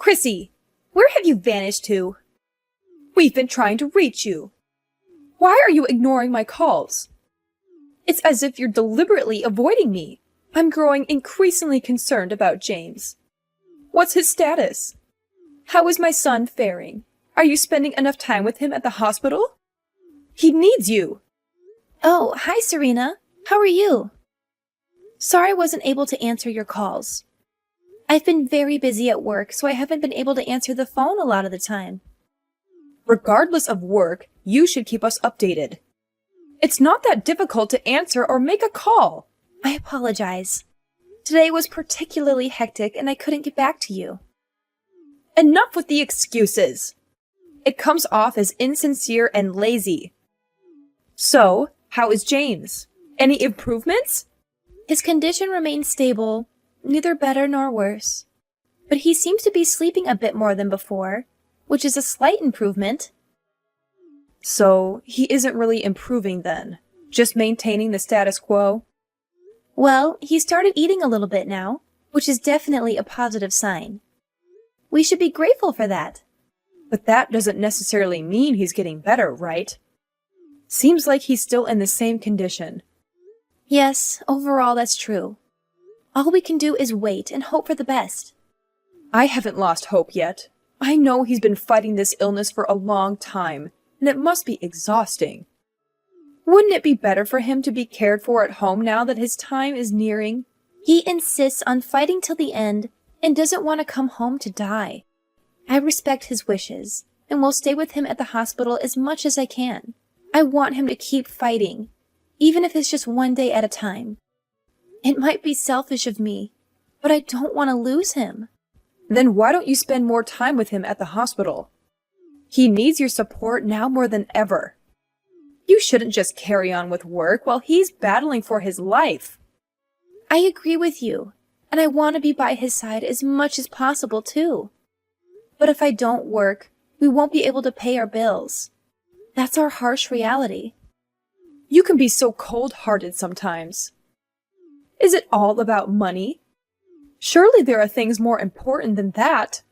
Chrissy, where have you vanished to? We've been trying to reach you. Why are you ignoring my calls? It's as if you're deliberately avoiding me. I'm growing increasingly concerned about James. What's his status? How is my son faring? Are you spending enough time with him at the hospital? He needs you. Oh, hi, Serena. How are you? Sorry I wasn't able to answer your calls. I've been very busy at work, so I haven't been able to answer the phone a lot of the time. Regardless of work, you should keep us updated. It's not that difficult to answer or make a call. I apologize. Today was particularly hectic and I couldn't get back to you. Enough with the excuses. It comes off as insincere and lazy. So, how is James? Any improvements? His condition remains stable, neither better nor worse. But he seems to be sleeping a bit more than before, which is a slight improvement. So, he isn't really improving then, just maintaining the status quo? Well, he started eating a little bit now, which is definitely a positive sign. We should be grateful for that. But that doesn't necessarily mean he's getting better, right? Seems like he's still in the same condition. Yes, overall that's true. All we can do is wait and hope for the best. I haven't lost hope yet. I know he's been fighting this illness for a long time, and it must be exhausting. Wouldn't it be better for him to be cared for at home now that his time is nearing? He insists on fighting till the end and doesn't want to come home to die. I respect his wishes and will stay with him at the hospital as much as I can. I want him to keep fighting, even if it's just one day at a time. It might be selfish of me, but I don't want to lose him. Then why don't you spend more time with him at the hospital? He needs your support now more than ever. You shouldn't just carry on with work while he's battling for his life. I agree with you, and I want to be by his side as much as possible too. But if I don't work, we won't be able to pay our bills. That's our harsh reality. You can be so cold-hearted sometimes. Is it all about money? Surely there are things more important than that.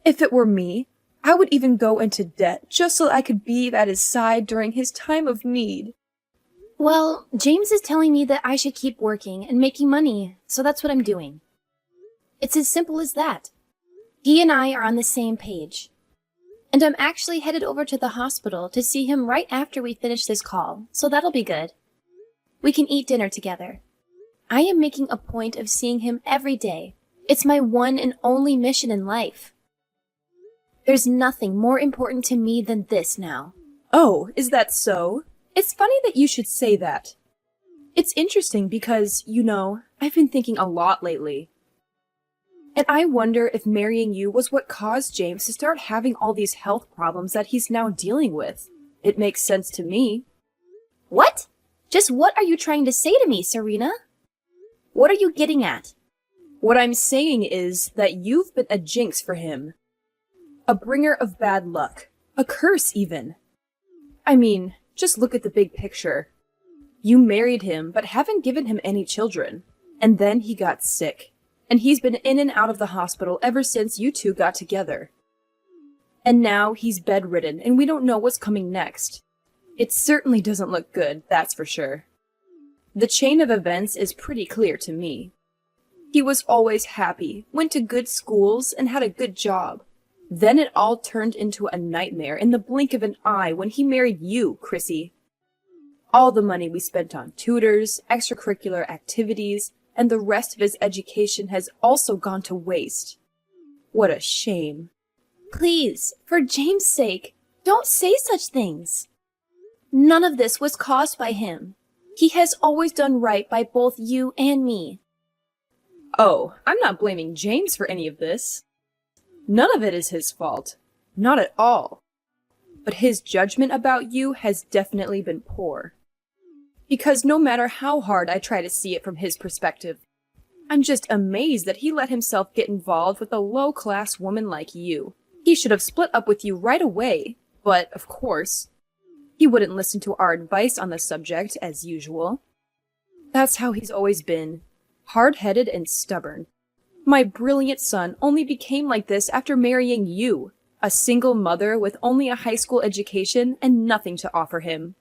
If it were me, I would even go into debt just so I could be at his side during his time of need. Well, James is telling me that I should keep working and making money, so that's what I'm doing. It's as simple as that. He and I are on the same page. And I'm actually headed over to the hospital to see him right after we finish this call, so that'll be good. We can eat dinner together. I am making a point of seeing him every day. It's my one and only mission in life. There's nothing more important to me than this now. Oh, is that so? It's funny that you should say that. It's interesting because, I've been thinking a lot lately. And I wonder if marrying you was what caused James to start having all these health problems that he's now dealing with. It makes sense to me. What? Just what are you trying to say to me, Serena? What are you getting at? What I'm saying is that you've been a jinx for him. A bringer of bad luck. A curse, even. I mean, just look at the big picture. You married him, but haven't given him any children. And then he got sick. And he's been in and out of the hospital ever since you two got together. And now he's bedridden, and we don't know what's coming next. It certainly doesn't look good, that's for sure. The chain of events is pretty clear to me. He was always happy, went to good schools, and had a good job. Then it all turned into a nightmare in the blink of an eye when he married you, Chrissy. All the money we spent on tutors, extracurricular activities, and the rest of his education has also gone to waste. What a shame. Please, for James' sake, don't say such things. None of this was caused by him. He has always done right by both you and me. Oh, I'm not blaming James for any of this. None of it is his fault. Not at all. But his judgment about you has definitely been poor. Because no matter how hard I try to see it from his perspective, I'm just amazed that he let himself get involved with a low-class woman like you. He should have split up with you right away, but, of course, he wouldn't listen to our advice on the subject, as usual. That's how he's always been, hard-headed and stubborn. My brilliant son only became like this after marrying you, a single mother with only a high school education and nothing to offer him.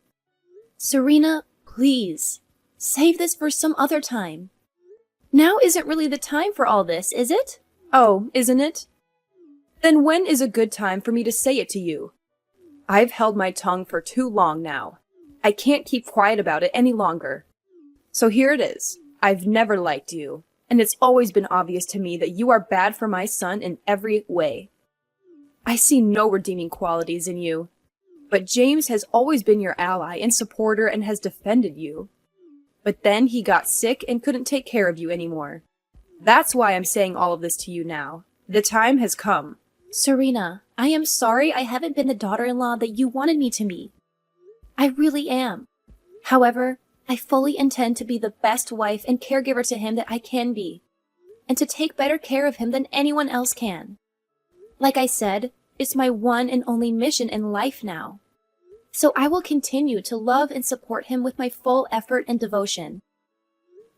Serena, please. Save this for some other time. Now isn't really the time for all this, is it? Oh, isn't it? Then when is a good time for me to say it to you? I've held my tongue for too long now. I can't keep quiet about it any longer. So here it is. I've never liked you, and it's always been obvious to me that you are bad for my son in every way. I see no redeeming qualities in you, but James has always been your ally and supporter and has defended you. But then he got sick and couldn't take care of you anymore. That's why I'm saying all of this to you now. The time has come. Serena, I am sorry I haven't been the daughter-in-law that you wanted me to be. I really am. However, I fully intend to be the best wife and caregiver to him that I can be, and to take better care of him than anyone else can. Like I said, it's my one and only mission in life now. So I will continue to love and support him with my full effort and devotion.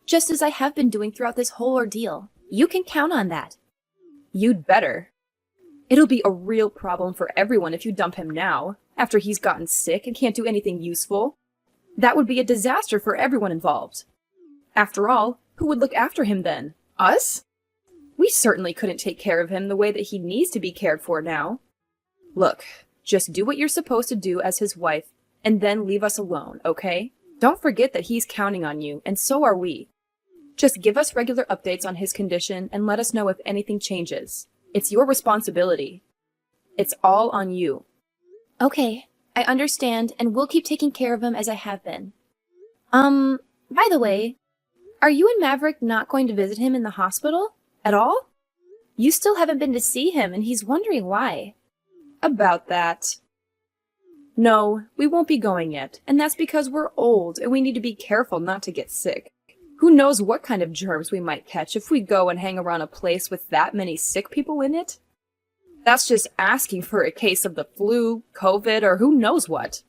Just as I have been doing throughout this whole ordeal. You can count on that. You'd better. It'll be a real problem for everyone if you dump him now, after he's gotten sick and can't do anything useful. That would be a disaster for everyone involved. After all, who would look after him then? Us? We certainly couldn't take care of him the way that he needs to be cared for now. Look, just do what you're supposed to do as his wife, and then leave us alone, okay? Don't forget that he's counting on you, and so are we. Just give us regular updates on his condition and let us know if anything changes. It's your responsibility. It's all on you. Okay, I understand, and we'll keep taking care of him as I have been. By the way, are you and Maverick not going to visit him in the hospital? At all? You still haven't been to see him, and he's wondering why. About that. No, we won't be going yet, and that's because we're old and we need to be careful not to get sick. Who knows what kind of germs we might catch if we go and hang around a place with that many sick people in it? That's just asking for a case of the flu, COVID, or who knows what.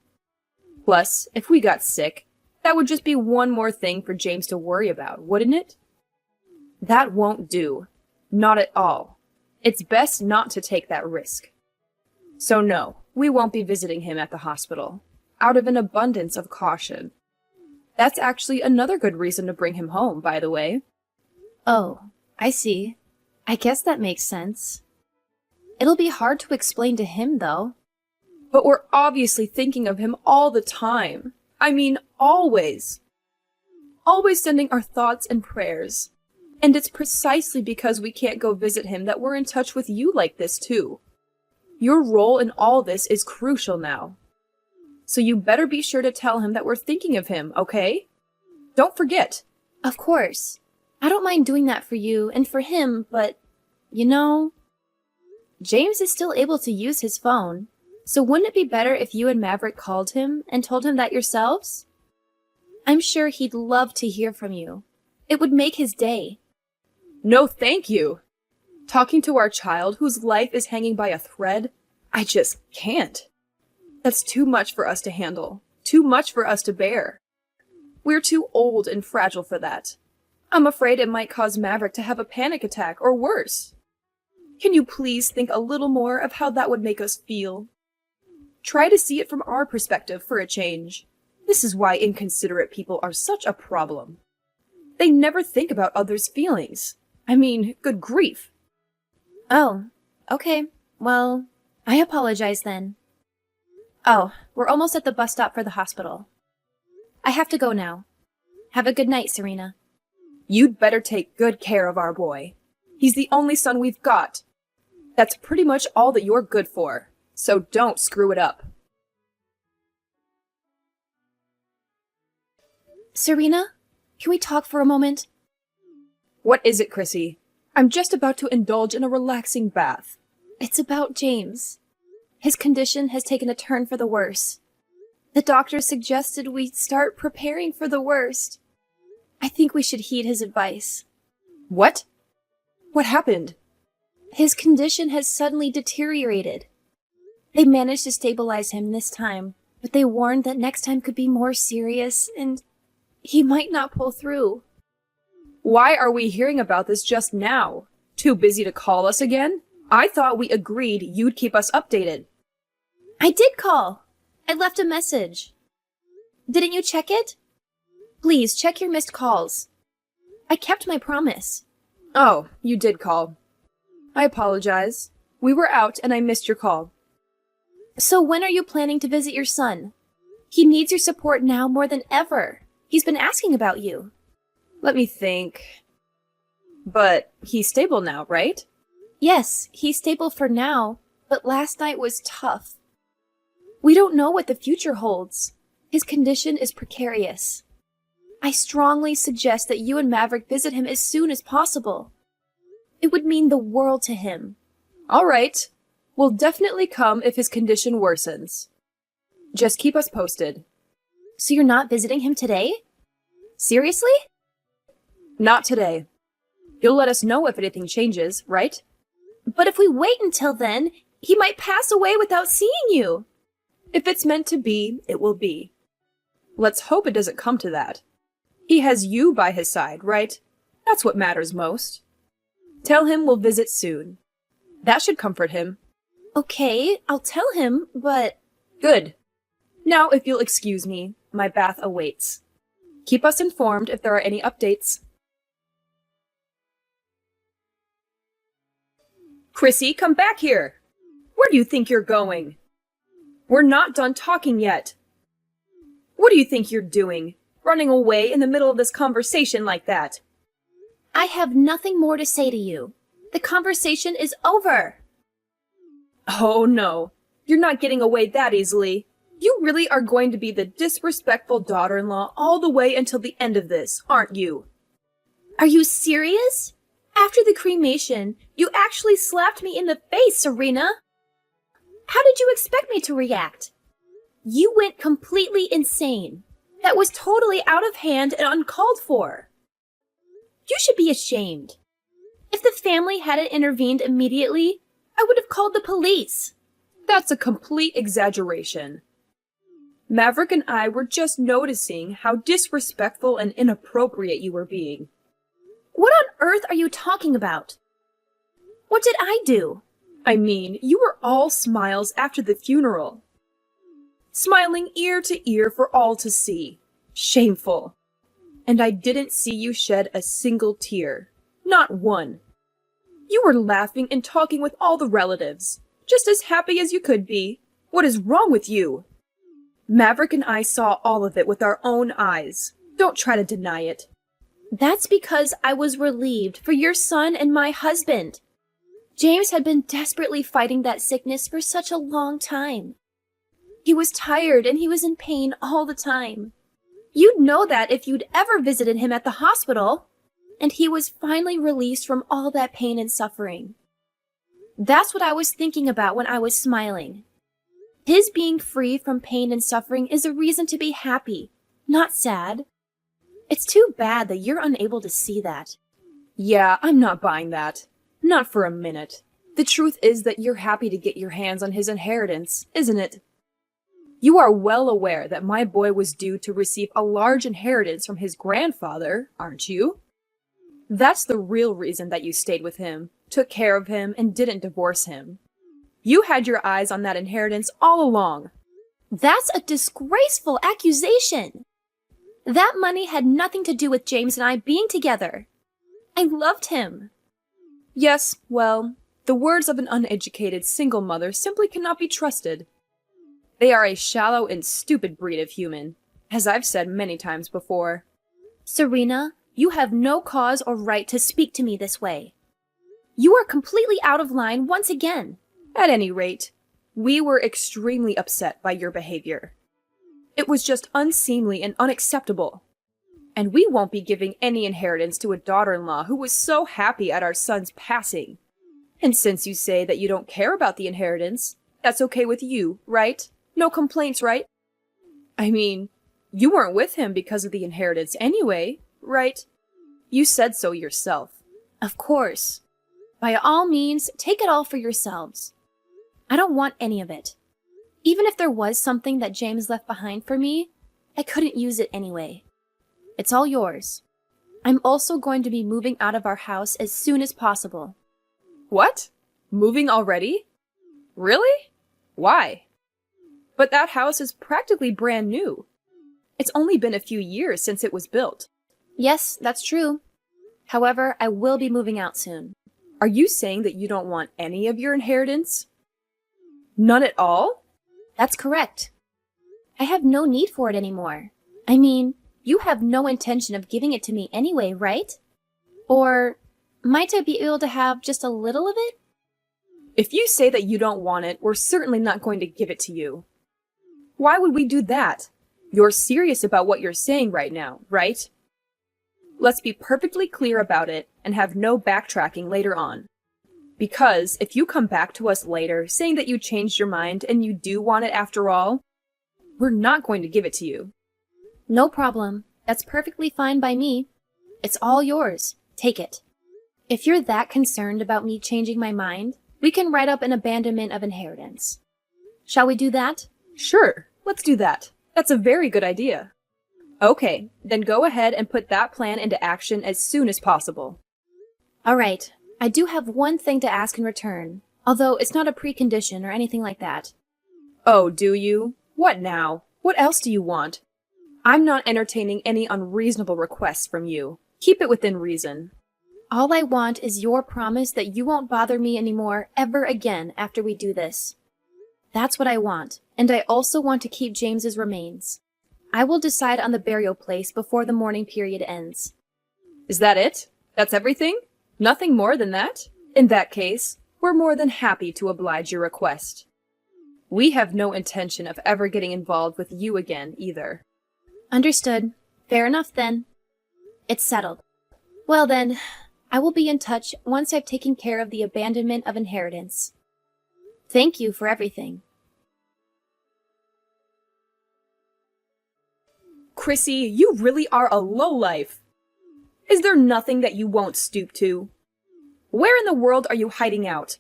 Plus, if we got sick, that would just be one more thing for James to worry about, wouldn't it? That won't do. Not at all. It's best not to take that risk. So no, we won't be visiting him at the hospital, out of an abundance of caution. That's actually another good reason to bring him home, by the way. Oh, I see. I guess that makes sense. It'll be hard to explain to him, though. But we're obviously thinking of him all the time. I mean, always. Always sending our thoughts and prayers. And it's precisely because we can't go visit him that we're in touch with you like this, too. Your role in all this is crucial now. So you better be sure to tell him that we're thinking of him, okay? Don't forget. Of course. I don't mind doing that for you and for him, but, you know, James is still able to use his phone. So wouldn't it be better if you and Maverick called him and told him that yourselves? I'm sure he'd love to hear from you. It would make his day. No, thank you. Talking to our child whose life is hanging by a thread? I just can't. That's too much for us to handle. Too much for us to bear. We're too old and fragile for that. I'm afraid it might cause Maverick to have a panic attack or worse. Can you please think a little more of how that would make us feel? Try to see it from our perspective for a change. This is why inconsiderate people are such a problem. They never think about others' feelings. I mean, good grief. Oh, okay. Well, I apologize then. Oh, we're almost at the bus stop for the hospital. I have to go now. Have a good night, Serena. You'd better take good care of our boy. He's the only son we've got. That's pretty much all that you're good for, so don't screw it up. Serena, can we talk for a moment? What is it, Chrissy? I'm just about to indulge in a relaxing bath. It's about James. His condition has taken a turn for the worse. The doctor suggested we start preparing for the worst. I think we should heed his advice. What? What happened? His condition has suddenly deteriorated. They managed to stabilize him this time, but they warned that next time could be more serious and he might not pull through. Why are we hearing about this just now? Too busy to call us again? I thought we agreed you'd keep us updated. I did call. I left a message. Didn't you check it? Please, check your missed calls. I kept my promise. Oh, you did call. I apologize. We were out and I missed your call. So when are you planning to visit your son? He needs your support now more than ever. He's been asking about you. Let me think. But he's stable now, right? Yes, he's stable for now, but last night was tough. We don't know what the future holds. His condition is precarious. I strongly suggest that you and Maverick visit him as soon as possible. It would mean the world to him. All right. We'll definitely come if his condition worsens. Just keep us posted. So you're not visiting him today? Seriously? Not today. You'll let us know if anything changes, right? But if we wait until then, he might pass away without seeing you. If it's meant to be, it will be. Let's hope it doesn't come to that. He has you by his side, right? That's what matters most. Tell him we'll visit soon. That should comfort him. Okay, I'll tell him, but... Good. Now, if you'll excuse me, my bath awaits. Keep us informed if there are any updates. Chrissy, come back here! Where do you think you're going? We're not done talking yet. What do you think you're doing? Running away in the middle of this conversation like that? I have nothing more to say to you. The conversation is over. Oh no, you're not getting away that easily. You really are going to be the disrespectful daughter-in-law all the way until the end of this, aren't you? Are you serious? After the cremation, you actually slapped me in the face, Serena. How did you expect me to react? You went completely insane. That was totally out of hand and uncalled for. You should be ashamed. If the family hadn't intervened immediately, I would have called the police. That's a complete exaggeration. Maverick and I were just noticing how disrespectful and inappropriate you were being. What on earth are you talking about? What did I do? I mean, you were all smiles after the funeral. Smiling ear to ear for all to see. Shameful. And I didn't see you shed a single tear. Not one. You were laughing and talking with all the relatives. Just as happy as you could be. What is wrong with you? Maverick and I saw all of it with our own eyes. Don't try to deny it. That's because I was relieved for your son and my husband. James had been desperately fighting that sickness for such a long time. He was tired and he was in pain all the time. You'd know that if you'd ever visited him at the hospital. And he was finally released from all that pain and suffering. That's what I was thinking about when I was smiling. His being free from pain and suffering is a reason to be happy, not sad. It's too bad that you're unable to see that. Yeah, I'm not buying that. Not for a minute. The truth is that you're happy to get your hands on his inheritance, isn't it? You are well aware that my boy was due to receive a large inheritance from his grandfather, aren't you? That's the real reason that you stayed with him, took care of him, and didn't divorce him. You had your eyes on that inheritance all along. That's a disgraceful accusation. That money had nothing to do with James and I being together. I loved him. Yes, well, the words of an uneducated single mother simply cannot be trusted. They are a shallow and stupid breed of human, as I've said many times before. Serena, you have no cause or right to speak to me this way. You are completely out of line once again. At any rate, we were extremely upset by your behavior. It was just unseemly and unacceptable. And we won't be giving any inheritance to a daughter-in-law who was so happy at our son's passing. And since you say that you don't care about the inheritance, that's okay with you, right? No complaints, right? I mean, you weren't with him because of the inheritance anyway, right? You said so yourself. Of course. By all means, take it all for yourselves. I don't want any of it. Even if there was something that James left behind for me, I couldn't use it anyway. It's all yours. I'm also going to be moving out of our house as soon as possible. What? Moving already? Really? Why? But that house is practically brand new. It's only been a few years since it was built. Yes, that's true. However, I will be moving out soon. Are you saying that you don't want any of your inheritance? None at all? That's correct. I have no need for it anymore. I mean, you have no intention of giving it to me anyway, right? Or might I be able to have just a little of it? If you say that you don't want it, we're certainly not going to give it to you. Why would we do that? You're serious about what you're saying right now, right? Let's be perfectly clear about it and have no backtracking later on. Because if you come back to us later saying that you changed your mind and you do want it after all, we're not going to give it to you. No problem. That's perfectly fine by me. It's all yours. Take it. If you're that concerned about me changing my mind, we can write up an abandonment of inheritance. Shall we do that? Sure, let's do that. That's a very good idea. Okay, then go ahead and put that plan into action as soon as possible. All right. I do have one thing to ask in return, although it's not a precondition or anything like that. Oh, do you? What now? What else do you want? I'm not entertaining any unreasonable requests from you. Keep it within reason. All I want is your promise that you won't bother me anymore ever again after we do this. That's what I want, and I also want to keep James's remains. I will decide on the burial place before the mourning period ends. Is that it? That's everything? Nothing more than that? In that case, we're more than happy to oblige your request. We have no intention of ever getting involved with you again, either. Understood. Fair enough, then. It's settled. Well, then, I will be in touch once I've taken care of the abandonment of inheritance. Thank you for everything. Chrissy, you really are a lowlife. Is there nothing that you won't stoop to? Where in the world are you hiding out?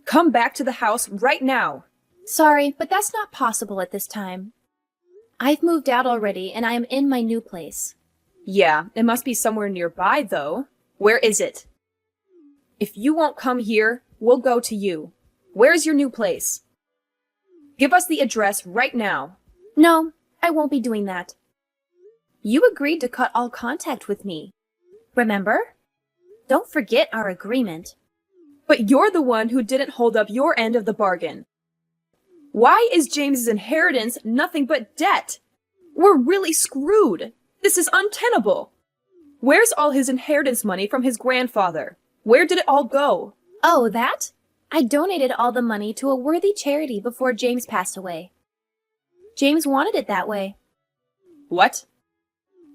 Come back to the house right now. Sorry, but that's not possible at this time. I've moved out already, and I am in my new place. Yeah, it must be somewhere nearby, though. Where is it? If you won't come here, we'll go to you. Where's your new place? Give us the address right now. No, I won't be doing that. You agreed to cut all contact with me. Remember? Don't forget our agreement. But you're the one who didn't hold up your end of the bargain. Why is James's inheritance nothing but debt? We're really screwed. This is untenable. Where's all his inheritance money from his grandfather? Where did it all go? Oh, that? I donated all the money to a worthy charity before James passed away. James wanted it that way. What?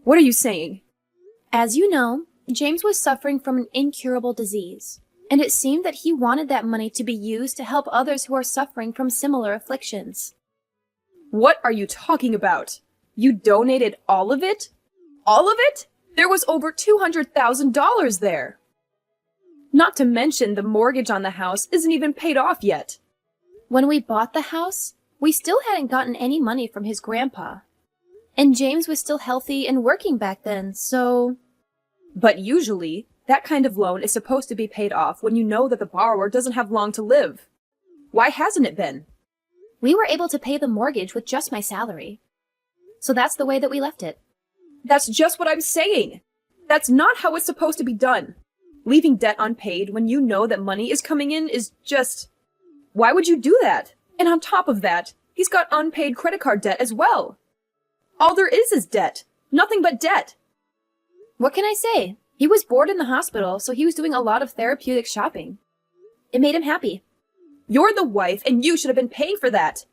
What are you saying? As you know, James was suffering from an incurable disease, and it seemed that he wanted that money to be used to help others who are suffering from similar afflictions. What are you talking about? You donated all of it? All of it? There was over $200,000 there. Not to mention the mortgage on the house isn't even paid off yet. When we bought the house, we still hadn't gotten any money from his grandpa. And James was still healthy and working back then, so... But usually, that kind of loan is supposed to be paid off when you know that the borrower doesn't have long to live. Why hasn't it been? We were able to pay the mortgage with just my salary. So that's the way that we left it. That's just what I'm saying. That's not how it's supposed to be done. Leaving debt unpaid when you know that money is coming in is just... Why would you do that? And on top of that, he's got unpaid credit card debt as well. All there is debt. Nothing but debt. What can I say? He was bored in the hospital, so he was doing a lot of therapeutic shopping. It made him happy. You're the wife, and you should have been paying for that.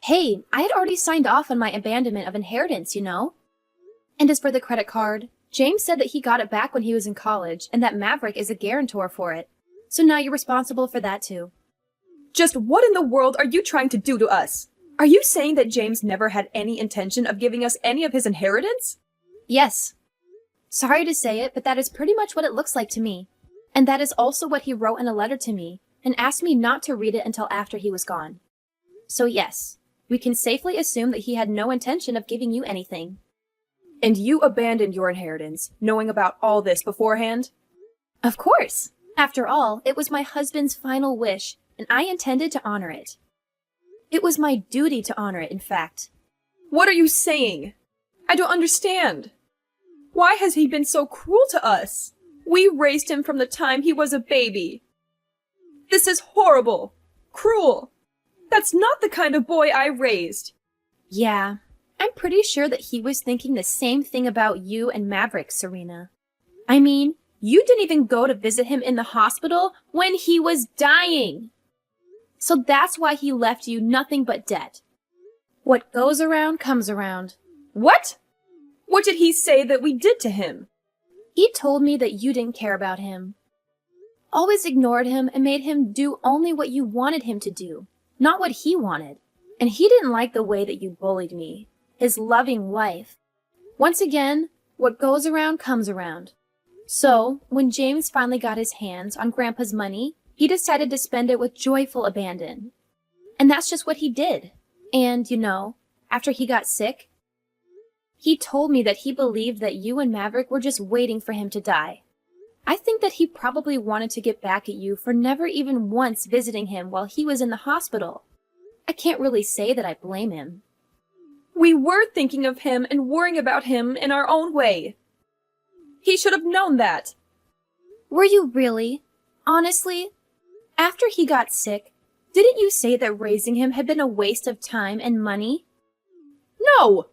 Hey, I had already signed off on my abandonment of inheritance, you know? And as for the credit card, James said that he got it back when he was in college, and that Maverick is a guarantor for it. So now you're responsible for that too. Just what in the world are you trying to do to us? Are you saying that James never had any intention of giving us any of his inheritance? Yes. Sorry to say it, but that is pretty much what it looks like to me. And that is also what he wrote in a letter to me, and asked me not to read it until after he was gone. So yes, we can safely assume that he had no intention of giving you anything. And you abandoned your inheritance, knowing about all this beforehand? Of course. After all, it was my husband's final wish, and I intended to honor it. It was my duty to honor it, in fact. What are you saying? I don't understand. Why has he been so cruel to us? We raised him from the time he was a baby. This is horrible. Cruel. That's not the kind of boy I raised. Yeah, I'm pretty sure that he was thinking the same thing about you and Maverick, Serena. I mean, you didn't even go to visit him in the hospital when he was dying. So that's why he left you nothing but debt. What goes around comes around. What? What did he say that we did to him? He told me that you didn't care about him. Always ignored him and made him do only what you wanted him to do, not what he wanted. And he didn't like the way that you bullied me, his loving wife. Once again, what goes around comes around. So, when James finally got his hands on Grandpa's money, he decided to spend it with joyful abandon. And that's just what he did. And, after he got sick, he told me that he believed that you and Maverick were just waiting for him to die. I think that he probably wanted to get back at you for never even once visiting him while he was in the hospital. I can't really say that I blame him. We were thinking of him and worrying about him in our own way. He should have known that. Were you really? Honestly? After he got sick, didn't you say that raising him had been a waste of time and money? No!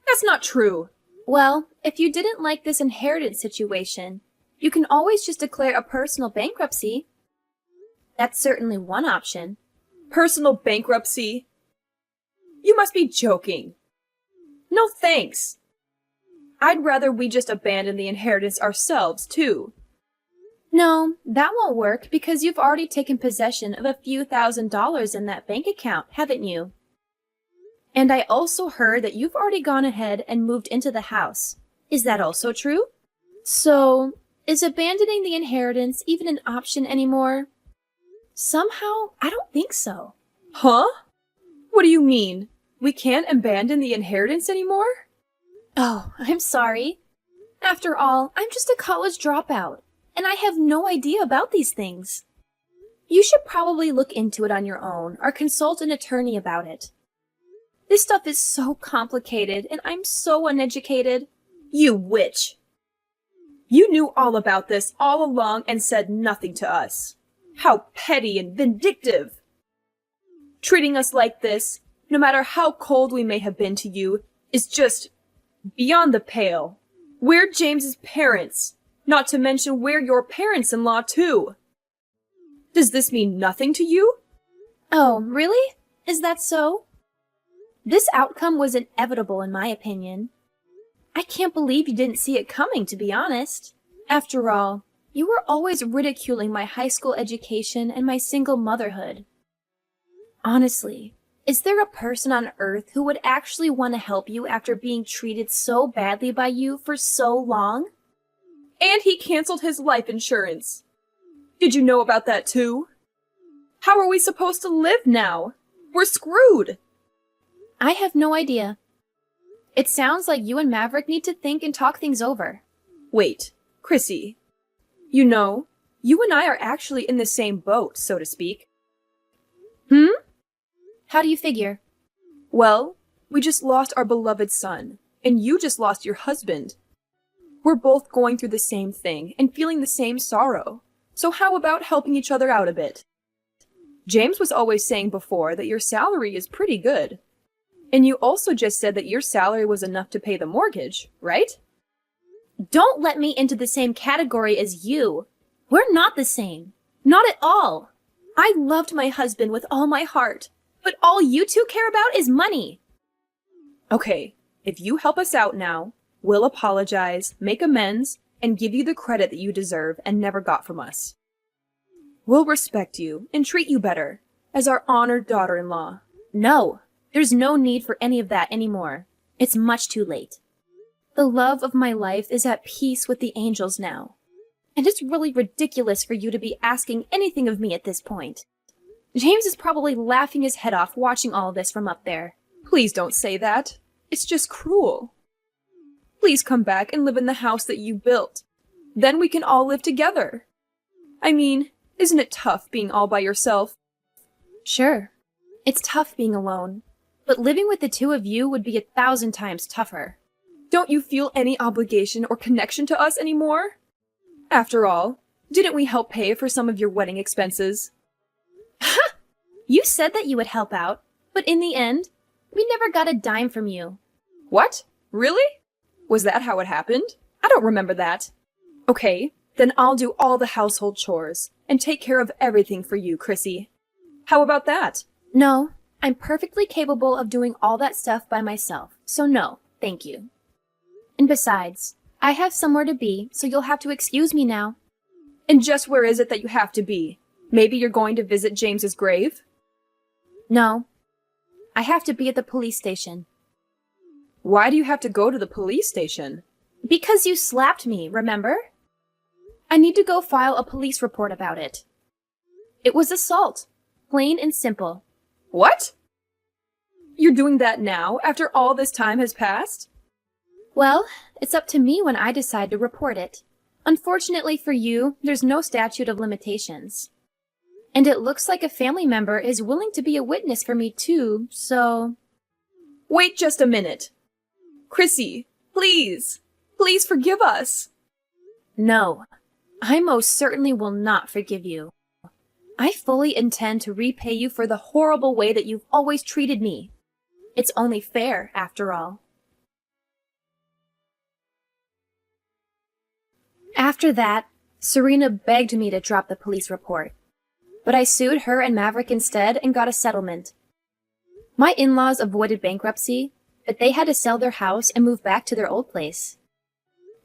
That's not true. Well, if you didn't like this inheritance situation, you can always just declare a personal bankruptcy. That's certainly one option. Personal bankruptcy? You must be joking. No thanks. I'd rather we just abandon the inheritance ourselves, too. No, that won't work because you've already taken possession of a few $1,000s in that bank account, haven't you? And I also heard that you've already gone ahead and moved into the house. Is that also true? So, is abandoning the inheritance even an option anymore? Somehow, I don't think so. Huh? What do you mean? We can't abandon the inheritance anymore? Oh, I'm sorry. After all, I'm just a college dropout, and I have no idea about these things. You should probably look into it on your own or consult an attorney about it. This stuff is so complicated, and I'm so uneducated. You witch! You knew all about this all along and said nothing to us. How petty and vindictive! Treating us like this, no matter how cold we may have been to you, is just beyond the pale. We're James's parents, not to mention we're your parents-in-law too. Does this mean nothing to you? Oh, really? Is that so? This outcome was inevitable in my opinion. I can't believe you didn't see it coming, to be honest. After all, you were always ridiculing my high school education and my single motherhood. Honestly, is there a person on Earth who would actually want to help you after being treated so badly by you for so long? And he canceled his life insurance. Did you know about that too? How are we supposed to live now? We're screwed! I have no idea. It sounds like you and Maverick need to think and talk things over. Wait, Chrissy. You know, you and I are actually in the same boat, so to speak. How do you figure? Well, we just lost our beloved son, and you just lost your husband. We're both going through the same thing and feeling the same sorrow. So how about helping each other out a bit? James was always saying before that your salary is pretty good. And you also just said that your salary was enough to pay the mortgage, right? Don't let me into the same category as you. We're not the same. Not at all. I loved my husband with all my heart, but all you two care about is money. Okay, if you help us out now, we'll apologize, make amends, and give you the credit that you deserve and never got from us. We'll respect you and treat you better as our honored daughter-in-law. No, there's no need for any of that anymore. It's much too late. The love of my life is at peace with the angels now. And it's really ridiculous for you to be asking anything of me at this point. James is probably laughing his head off watching all this from up there. Please don't say that. It's just cruel. Please come back and live in the house that you built. Then we can all live together. I mean, isn't it tough being all by yourself? Sure, it's tough being alone, but living with the two of you would be 1,000 times tougher. Don't you feel any obligation or connection to us anymore? After all, didn't we help pay for some of your wedding expenses? You said that you would help out, but in the end, we never got a dime from you. What? Really? Was that how it happened? I don't remember that. Okay, then I'll do all the household chores and take care of everything for you, Chrissy. How about that? No, I'm perfectly capable of doing all that stuff by myself, so no, thank you. And besides, I have somewhere to be, so you'll have to excuse me now. And just where is it that you have to be? Maybe you're going to visit James's grave? No, I have to be at the police station. Why do you have to go to the police station? Because you slapped me, remember? I need to go file a police report about it. It was assault, plain and simple. What? You're doing that now, after all this time has passed? Well, it's up to me when I decide to report it. Unfortunately for you, there's no statute of limitations. And it looks like a family member is willing to be a witness for me too, so... Wait just a minute. Chrissy, please, please forgive us. No, I most certainly will not forgive you. I fully intend to repay you for the horrible way that you've always treated me. It's only fair, after all. After that, Serena begged me to drop the police report. But I sued her and Maverick instead and got a settlement. My in-laws avoided bankruptcy, but they had to sell their house and move back to their old place.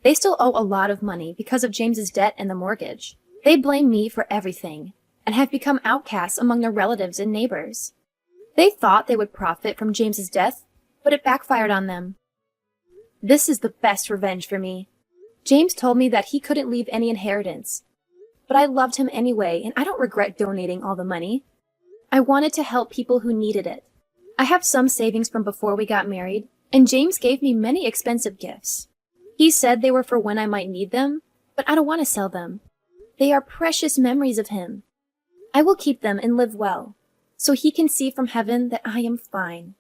They still owe a lot of money because of James's debt and the mortgage. They blame me for everything and have become outcasts among their relatives and neighbors. They thought they would profit from James's death, but it backfired on them. This is the best revenge for me. James told me that he couldn't leave any inheritance. But I loved him anyway, and I don't regret donating all the money. I wanted to help people who needed it. I have some savings from before we got married, and James gave me many expensive gifts. He said they were for when I might need them, but I don't want to sell them. They are precious memories of him. I will keep them and live well, so he can see from heaven that I am fine.